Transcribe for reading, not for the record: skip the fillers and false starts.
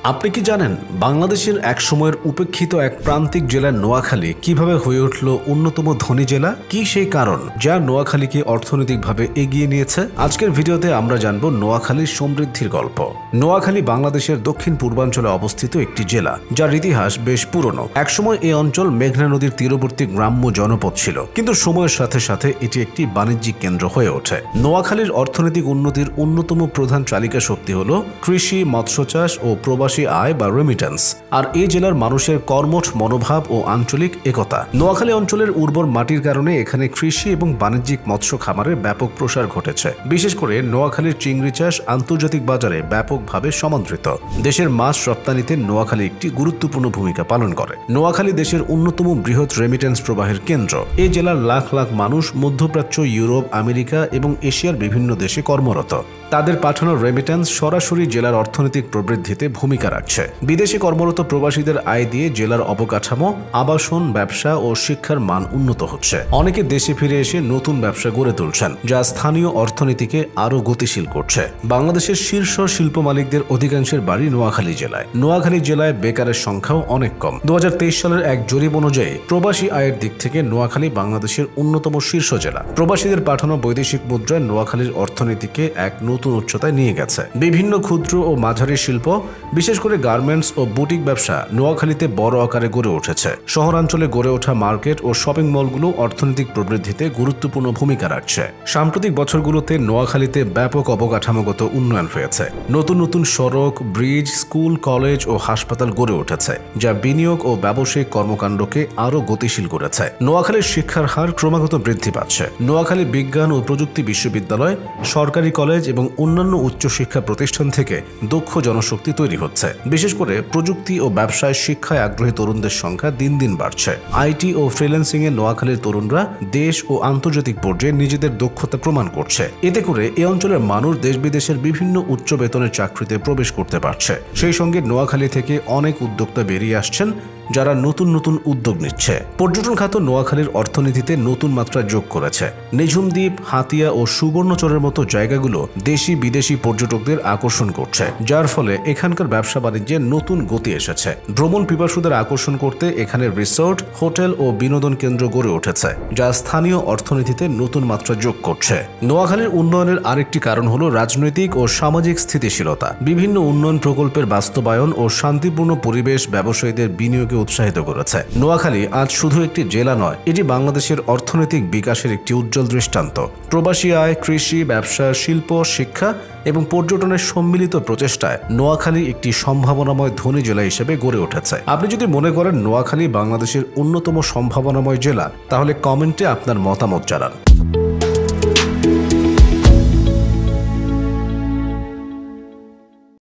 আপনি কি জানেন বাংলাদেশের এক সময়ের উপেক্ষিত এক প্রান্তিক জেলা নোয়াখালী কিভাবে হয়ে উঠল অন্যতম ধনী জেলা? কি সেই কারণ যা নোয়াখালীকে অর্থনৈতিকভাবে এগিয়ে নিয়েছে? আজকের ভিডিওতে আমরা জানব নোয়াখালীর সমৃদ্ধির গল্প। নোয়াখালী বাংলাদেশের দক্ষিণ পূর্বাঞ্চলে অবস্থিত একটি জেলা, যার ইতিহাস বেশ পুরনো। একসময় এই অঞ্চল মেঘনা নদীর তীরবর্তী গ্রাম্য জনপদ ছিল, কিন্তু সময়ের সাথে সাথে এটি একটি বাণিজ্যিক কেন্দ্র হয়ে ওঠে। নোয়াখালীর অর্থনৈতিক উন্নতির অন্যতম প্রধান চালিকা শক্তি হল কৃষি, মৎস্য চাষ ও প্রবাসী আয় বা রেমিটেন্স, আর এই জেলার মানুষের কর্মঠ মনোভাব ও আঞ্চলিক একতা। নোয়াখালী অঞ্চলের উর্বর মাটির কারণে এখানে কৃষি এবং বাণিজ্যিক মৎস্য খামারের ব্যাপক প্রসার ঘটেছে। বিশেষ করে নোয়াখালীর চিংড়ি চাষ আন্তর্জাতিক বাজারে ব্যাপকভাবে সমাদৃত। দেশের মাছ রপ্তানিতে নোয়াখালী একটি গুরুত্বপূর্ণ ভূমিকা পালন করে। নোয়াখালী দেশের অন্যতম বৃহৎ রেমিটেন্স প্রবাহের কেন্দ্র। এই জেলার লাখ লাখ মানুষ মধ্যপ্রাচ্য, ইউরোপ, আমেরিকা এবং এশিয়ার বিভিন্ন দেশে কর্মরত। তাদের পাঠানো রেমিটেন্স সরাসরি জেলার অর্থনৈতিক প্রবৃদ্ধিতে ভূমিকা রাখছে। বিদেশে কর্মরত প্রবাসীদের আয় দিয়ে জেলার অবকাঠামো, আবাসন, ব্যবসা ও শিক্ষার মান উন্নত হচ্ছে। অনেকে দেশে ফিরে এসে নতুন ব্যবসা গড়ে তুলছেন, যা স্থানীয় অর্থনীতিকে আরও গতিশীল করছে। বাংলাদেশের শীর্ষ শিল্প মালিকদের অধিকাংশের বাড়ি নোয়াখালী জেলায়। নোয়াখালী জেলায় বেকারের সংখ্যাও অনেক কম। 2023 সালের এক জরিপ অনুযায়ী প্রবাসী আয়ের দিক থেকে নোয়াখালী বাংলাদেশের অন্যতম শীর্ষ জেলা। প্রবাসীদের পাঠানো বৈদেশিক মুদ্রায় নোয়াখালীর অর্থনীতিকে এক নতুন উচ্চতায় নিয়ে গেছে। বিভিন্ন ক্ষুদ্র ও মাঝারি শিল্প, বিশেষ করে গার্মেন্টস ও বুটিক ব্যবসা নোয়াখালীতে বড় আকারে গড়ে উঠেছে। শহরাঞ্চলে গড়ে ওঠা মার্কেট ও শপিং মলগুলো অর্থনৈতিক প্রবৃদ্ধিতে গুরুত্বপূর্ণ ভূমিকা রাখছে। সাম্প্রতিক বছরগুলোতে নোয়াখালীতে ব্যাপক অবকাঠামোগত উন্নয়ন হয়েছে। নতুন নতুন সড়ক, ব্রিজ, স্কুল, কলেজ ও হাসপাতাল গড়ে উঠেছে, যা বিনিয়োগ ও ব্যবসায়িক কর্মকাণ্ডকে আরও গতিশীল করেছে। নোয়াখালীর শিক্ষার হার ক্রমাগত বৃদ্ধি পাচ্ছে। নোয়াখালী বিজ্ঞান ও প্রযুক্তি বিশ্ববিদ্যালয়, সরকারি কলেজ এবং অন্যান্য উচ্চশিক্ষা প্রতিষ্ঠান থেকে দক্ষ জনশক্তি তৈরি হচ্ছে। বিশেষ করে প্রযুক্তি ও ব্যবসায় শিক্ষায় আগ্রহী তরুণদের সংখ্যা দিন দিন বাড়ছে। আইটি ও ফ্রিল্যান্সিং এ নোয়াখালীর তরুণরা দেশ ও আন্তর্জাতিক পর্যায়ে নিজেদের দক্ষতা প্রমাণ করছে। এতে করে এই অঞ্চলের মানুষ দেশ বিদেশের বিভিন্ন উচ্চ বেতনের চাকরিতে প্রবেশ করতে পারছে। সেই সঙ্গে নোয়াখালী থেকে অনেক উদ্যোক্তা বেরিয়ে আসছেন, যারা নতুন নতুন উদ্যোগ নিচ্ছে। পর্যটন খাত নোয়াখালীর অর্থনীতিতে নতুন মাত্রা যোগ করেছে। নিঝুম দ্বীপ, হাতিয়া ও সুবর্ণচরের মতো জায়গাগুলো দেশি বিদেশি পর্যটকদের আকর্ষণ করছে, যার ফলে এখানকার ব্যবসা বাণিজ্যে নতুন গতি এসেছে। ভ্রমণ পিপাসুদের আকর্ষণ করতে এখানে রিসোর্ট, হোটেল ও বিনোদন কেন্দ্র গড়ে উঠেছে, যা স্থানীয় অর্থনীতিতে নতুন মাত্রা যোগ করছে। নোয়াখালীর উন্নয়নের আরেকটি কারণ হলো রাজনৈতিক ও সামাজিক স্থিতিশীলতা। বিভিন্ন উন্নয়ন প্রকল্পের বাস্তবায়ন ও শান্তিপূর্ণ পরিবেশ ব্যবসায়ীদের বিনিয়োগে উৎসাহিত করেছে। নোয়াখালী আজ শুধু একটি জেলা নয়, এটি বাংলাদেশের অর্থনৈতিক বিকাশের একটি উজ্জ্বল দৃষ্টান্ত। প্রবাসী আয়, কৃষি, ব্যবসা, শিল্প, শিক্ষা এবং পর্যটনের সম্মিলিত প্রচেষ্টায় নোয়াখালী একটি সম্ভাবনাময় ধনী জেলা হিসেবে গড়ে উঠেছে। আপনি যদি মনে করেন নোয়াখালী বাংলাদেশের অন্যতম সম্ভাবনাময় জেলা, তাহলে কমেন্টে আপনার মতামত জানান।